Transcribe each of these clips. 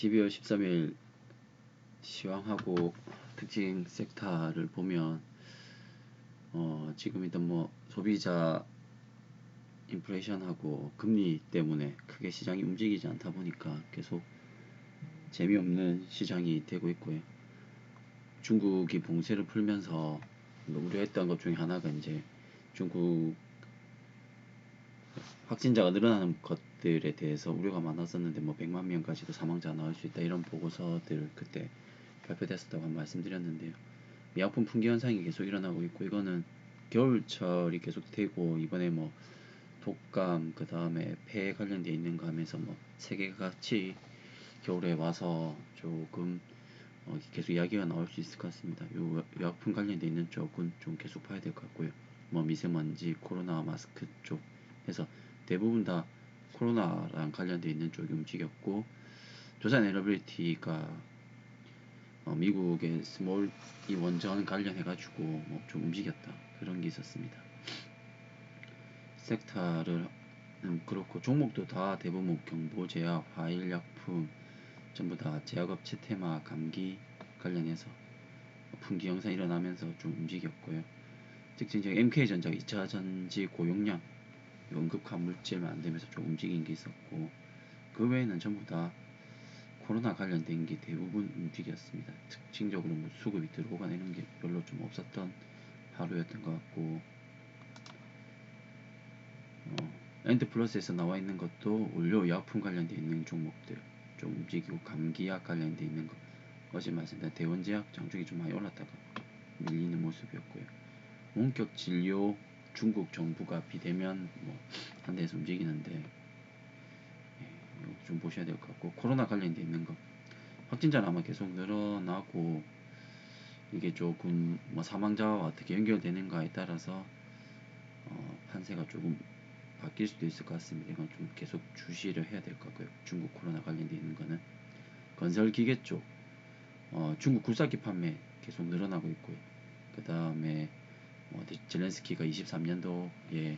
12월 13일 시황하고 특징 섹터를 보면 지금 일단 뭐 소비자 인플레이션하고 금리 때문에 크게 시장이 움직이지 않다 보니까 계속 재미없는 시장이 되고 있고요. 중국이 봉쇄를 풀면서 우려했던 것 중에 하나가 이제 중국 확진자가 늘어나는 것들에 대해서 우려가 많았었는데 뭐 100만 명까지도 사망자가 나올 수 있다 이런 보고서들 그때 발표됐었다고 한 말씀드렸는데요. 미약품 품귀 현상이 계속 일어나고 있고 이거는 겨울철이 계속 되고 이번에 뭐 독감 그 다음에 폐에 관련돼 있는 거 하면서 뭐 세 개가 같이 겨울에 와서 조금 계속 이야기가 나올 수 있을 것 같습니다. 요 의약품 관련돼 있는 쪽은 좀 계속 봐야 될 것 같고요. 뭐 미세먼지, 코로나 마스크 쪽 해서 대부분 다 코로나랑 관련돼 있는 쪽이 움직였고 두산 에너빌리티가 미국의 스몰 이 원전 관련해가지고 뭐 좀 움직였다 그런 게 있었습니다. 섹터를 그렇고 종목도 다 대부분 경보, 제약, 화일약품 전부 다 제약업체 테마, 감기 관련해서 분기 영상 일어나면서 좀 움직였고요. 특징적인 MK전자가 2차 전지 고용량 응급한 물질 만들면서 좀 움직인 게 있었고 그 외에는 전부 다 코로나 관련된 게 대부분 움직였습니다. 특징적으로 뭐 수급이 들어오거나 이런 게 별로 좀 없었던 하루였던 것 같고 엔드플러스에서 나와 있는 것도 원료의약품 관련돼 있는 종목들 좀 움직이고 감기약 관련돼 있는 거 어제 말씀드린 대원제약 장중에 좀 많이 올랐다가 밀리는 모습이었고요. 원격 진료 중국 정부가 비대면 뭐 한 대에서 움직이는데 좀 보셔야 될 것 같고 코로나 관련돼 있는 거 확진자는 아마 계속 늘어나고 이게 조금 뭐 사망자와 어떻게 연결되는가에 따라서 판세가 조금 바뀔 수도 있을 것 같습니다. 이건 좀 계속 주시를 해야 될 것 같고요. 중국 코로나 관련돼 있는 거는 건설 기계 쪽 중국 굴삭기 판매 계속 늘어나고 있고요. 그 다음에 젤렌스키가 23년도에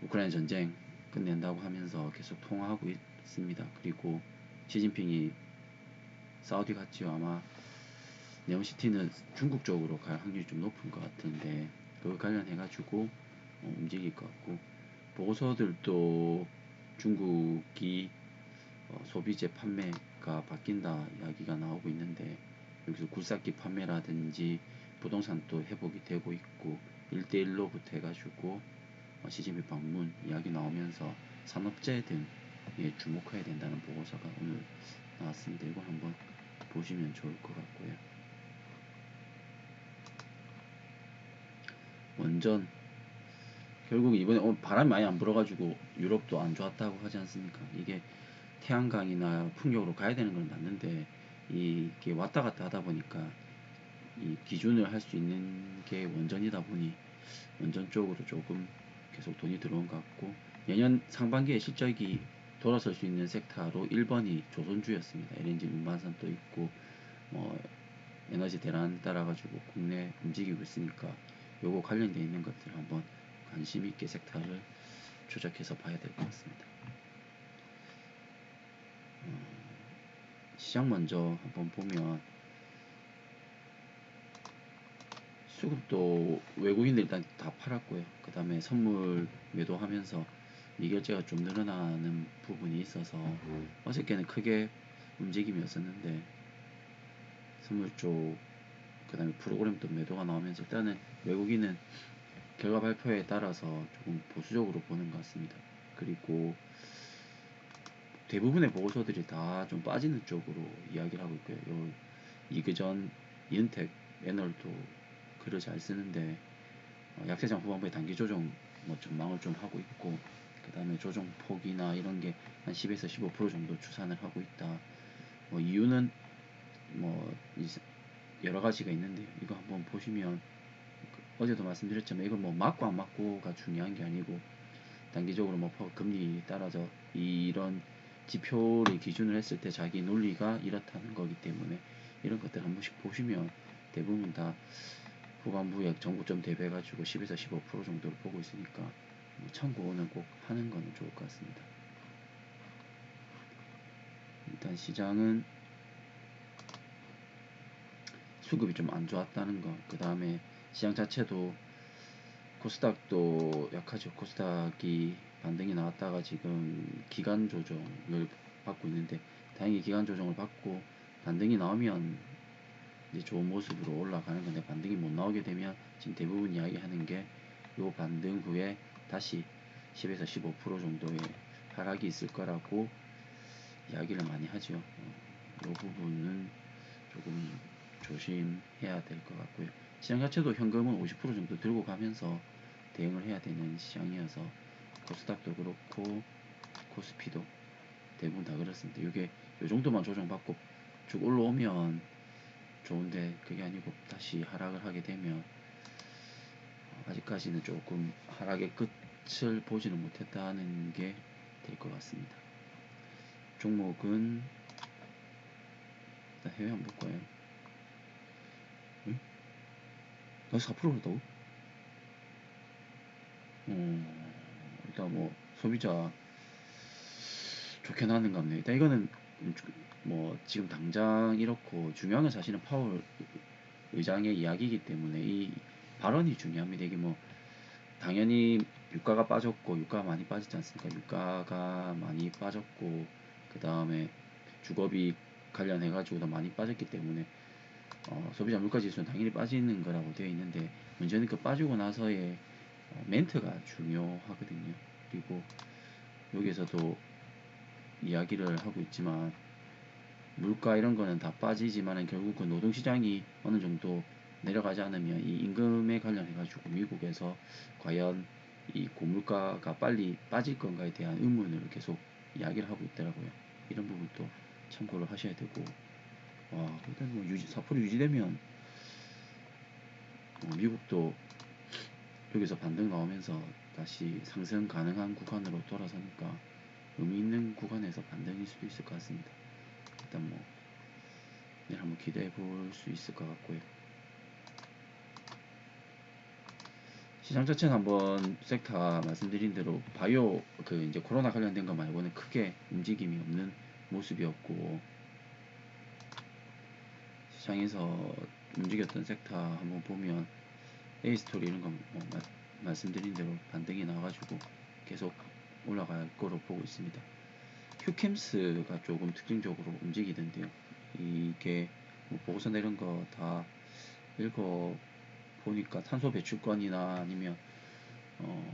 우크라이나 전쟁 끝낸다고 하면서 계속 통화하고 있습니다. 그리고 시진핑이 사우디 갔지요. 아마 네온시티는 중국 쪽으로 갈 확률이 좀 높은 것 같은데 그거 관련해가지고 움직일 것 같고 보고서들도 중국이 소비재 판매가 바뀐다 이야기가 나오고 있는데 여기서 굴삭기 판매라든지 부동산도 회복이 되고 있고 1대1로부터 해가지고 시진핑 방문 이야기 나오면서 산업재 등에 주목해야 된다는 보고서가 오늘 나왔습니다. 이거 한번 보시면 좋을 것 같고요. 원전 결국 이번에 바람이 많이 안 불어가지고 유럽도 안 좋았다고 하지 않습니까? 이게 태양광이나 풍력으로 가야 되는 건 맞는데 이게 왔다 갔다 하다 보니까 이 기준을 할 수 있는 게 원전이다 보니 원전 쪽으로 조금 계속 돈이 들어온 것 같고 내년 상반기에 실적이 돌아설 수 있는 섹터로 1번이 조선주였습니다. LNG 운반선도 있고 에너지 대란 따라가지고 국내 움직이고 있으니까 요거 관련되어 있는 것들 한번 관심 있게 섹터를 조작해서 봐야 될 것 같습니다. 시장 먼저 한번 보면 수급도 외국인들 일단 다 팔았고요. 그 다음에 선물 매도하면서 미결제가 좀 늘어나는 부분이 있어서 어저께는 크게 움직임이었었는데 선물 쪽 그 다음에 프로그램도 매도가 나오면서 일단은 외국인은 결과 발표에 따라서 조금 보수적으로 보는 것 같습니다. 그리고 대부분의 보고서들이 다 좀 빠지는 쪽으로 이야기를 하고 있고요. 이그전 이은택 애널도 글을 잘 쓰는데 약세장 후반부에 단기 조정 전망을 좀 하고 있고 그 다음에 조정 폭이나 이런 게 한 10에서 15% 정도 추산을 하고 있다. 이유는 여러 가지가 있는데요. 이거 한번 보시면 어제도 말씀드렸지만 이건 맞고 안 맞고가 중요한 게 아니고 단기적으로 금리 따라서 이런 지표를 기준을 했을 때 자기 논리가 이렇다는 거기 때문에 이런 것들 한 번씩 보시면 대부분 다 후반부에 정고점 대비해가지고 10에서 15% 정도를 보고 있으니까 참고는 꼭 하는 거는 좋을 것 같습니다. 일단 시장은 수급이 좀 안 좋았다는 거, 그 다음에 시장 자체도 코스닥도 약하죠. 코스닥이 반등이 나왔다가 지금 기간 조정을 받고 있는데, 다행히 기간 조정을 받고 반등이 나오면 이제 좋은 모습으로 올라가는 건데, 반등이 못 나오게 되면 지금 대부분 이야기하는 게 요 반등 후에 다시 10에서 15% 정도의 하락이 있을 거라고 이야기를 많이 하죠. 요 부분은 조금 조심해야 될 것 같고요. 시장 자체도 현금은 50% 정도 들고 가면서 대응을 해야 되는 시장이어서 코스닥도 그렇고 코스피도 대부분 다 그렇습니다. 이게 요 정도만 조정받고 쭉 올라오면 좋은데, 그게 아니고 다시 하락을 하게 되면 아직까지는 조금 하락의 끝을 보지는 못했다는 게 될 것 같습니다. 종목은 일단 해외 한번 볼까요? 응? 나 4% 오르다고? 일단 뭐 소비자 좋게 나왔는가 보네. 일단 이거는 뭐 지금 당장 이렇고, 중요한 건 사실은 파월 의장의 이야기이기 때문에 이 발언이 중요합니다. 이게 뭐 당연히 유가가 빠졌고, 유가가 많이 빠지지 않습니까? 유가가 많이 빠졌고, 그 다음에 주거비 관련해 가지고도 많이 빠졌기 때문에 소비자 물가 지수는 당연히 빠지는 거라고 되어 있는데, 문제는 그 빠지고 나서의 멘트가 중요하거든요. 그리고 여기에서도 이야기를 하고 있지만, 물가 이런 거는 다 빠지지만은 결국 그 노동시장이 어느 정도 내려가지 않으면 이 임금에 관련해 가지고 미국에서 과연 이 고물가가 빨리 빠질 건가에 대한 의문을 계속 이야기를 하고 있더라고요. 이런 부분도 참고를 하셔야 되고, 일단 뭐 4% 유지되면 미국도 여기서 반등 나오면서 다시 상승 가능한 구간으로 돌아서니까 의미 있는 구간에서 반등일 수도 있을 것 같습니다. 일단 뭐 내일 한번 기대해 볼 수 있을 것 같고요. 시장 자체는 한번 섹터 말씀드린 대로 바이오 그 이제 코로나 관련된 거 말고는 크게 움직임이 없는 모습이었고, 시장에서 움직였던 섹터 한번 보면 A스토리 이런 거뭐 말씀드린 대로 반등이 나와가지고 계속 올라갈 거로 보고 있습니다. 휴캠스가 조금 특징적으로 움직이던데요. 이게 뭐 보고서 내는 거 다 읽어 보니까 탄소 배출권이나 아니면 뭐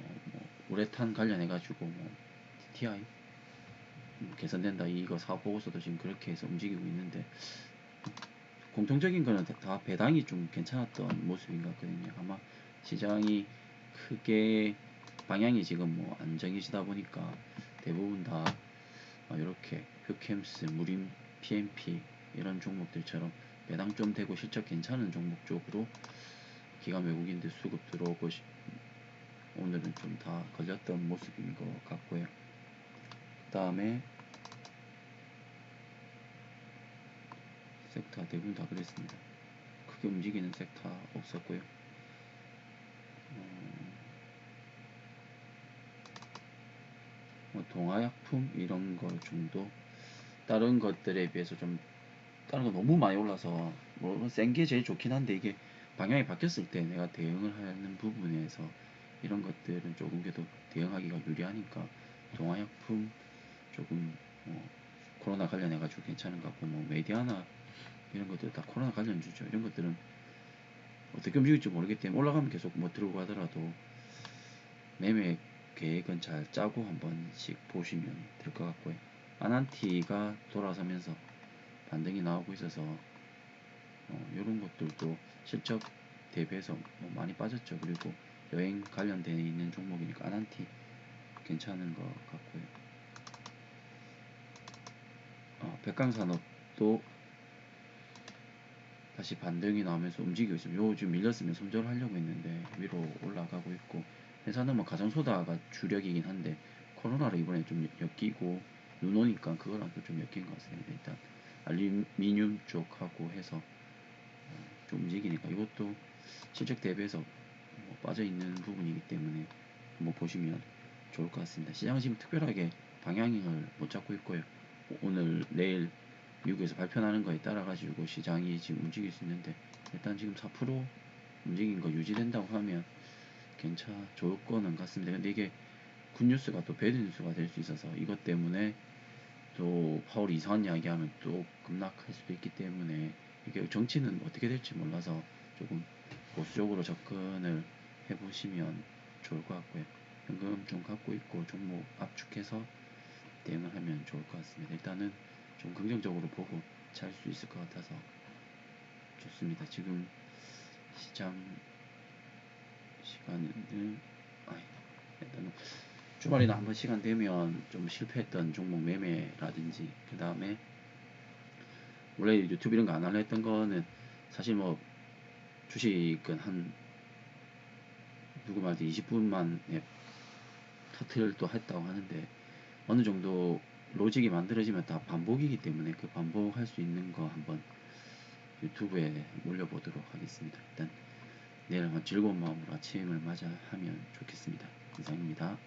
우레탄 관련해 가지고 뭐 TI 개선된다, 이거 사업 보고서도 지금 그렇게 해서 움직이고 있는데, 공통적인 거는 다 배당이 좀 괜찮았던 모습인 것 같거든요. 아마 시장이 크게 방향이 지금 뭐 안정해지다 보니까 대부분 다 이렇게 휴캠스, 무림, PMP 이런 종목들처럼 배당 좀 되고 실적 괜찮은 종목 쪽으로 기관 외국인들 수급 들어오고 오늘은 좀 다 걸렸던 모습인 것 같고요. 그 다음에 섹터 대부분 다 그랬습니다. 크게 움직이는 섹터 없었고요. 뭐 동화약품 이런 거 정도, 다른 것들에 비해서 좀 다른 거 너무 많이 올라서 뭐 센 게 제일 좋긴 한데, 이게 방향이 바뀌었을 때 내가 대응을 하는 부분에서 이런 것들은 조금 그래도 대응하기가 유리하니까 동화약품 조금 코로나 관련해 가지고 괜찮은 것 같고, 뭐 메디아나 이런 것들 다 코로나 관련주죠. 이런 것들은 어떻게 움직일지 모르기 때문에 올라가면 계속 뭐 들고 가더라도 매매 계획은 잘 짜고 한 번씩 보시면 될 것 같고요. 아난티가 돌아서면서 반등이 나오고 있어서 이런 것들도 실적 대비해서 뭐 많이 빠졌죠. 그리고 여행 관련돼 있는 종목이니까 아난티 괜찮은 것 같고요. 백강산업도 다시 반등이 나오면서 움직이고 있습니다. 요 지금 밀렸으면 손절을 하려고 했는데 위로 올라가고 있고, 회사는 뭐 가전소다가 주력이긴 한데 코로나로 이번에 좀 엮이고 눈 오니까 그거랑 좀 엮인 것 같습니다. 일단 알루미늄 쪽하고 해서 좀 움직이니까 이것도 실적 대비해서 빠져 있는 부분이기 때문에 한번 보시면 좋을 것 같습니다. 시장은 지금 특별하게 방향을 못 잡고 있고요. 오늘 내일 미국에서 발표하는 거에 따라 가지고 시장이 지금 움직일 수 있는데, 일단 지금 4% 움직인 거 유지된다고 하면 좋을 거는 같습니다. 근데 이게 굿뉴스가 또 배드뉴스가 될 수 있어서, 이것 때문에 또 파월이 이상한 이야기하면 또 급락할 수도 있기 때문에, 이게 정치는 어떻게 될지 몰라서 조금 보수적으로 접근을 해보시면 좋을 것 같고요. 현금 좀 갖고 있고 종목 압축해서 대응을 하면 좋을 것 같습니다. 일단은 좀 긍정적으로 보고 잘 수 있을 것 같아서 좋습니다. 지금 시장 시간을 일단은 주말이나 한번 시간 되면 좀 실패했던 종목 매매라든지, 그 다음에 원래 유튜브 이런 거 안 하려 했던 거는 사실 뭐 주식은 한 누구 말도 20분만 터틀도 했다고 하는데, 어느 정도 로직이 만들어지면 다 반복이기 때문에 그 반복할 수 있는 거 한번 유튜브에 올려보도록 하겠습니다. 일단 내일 한번 즐거운 마음으로 아침을 맞이하면 좋겠습니다. 이상입니다.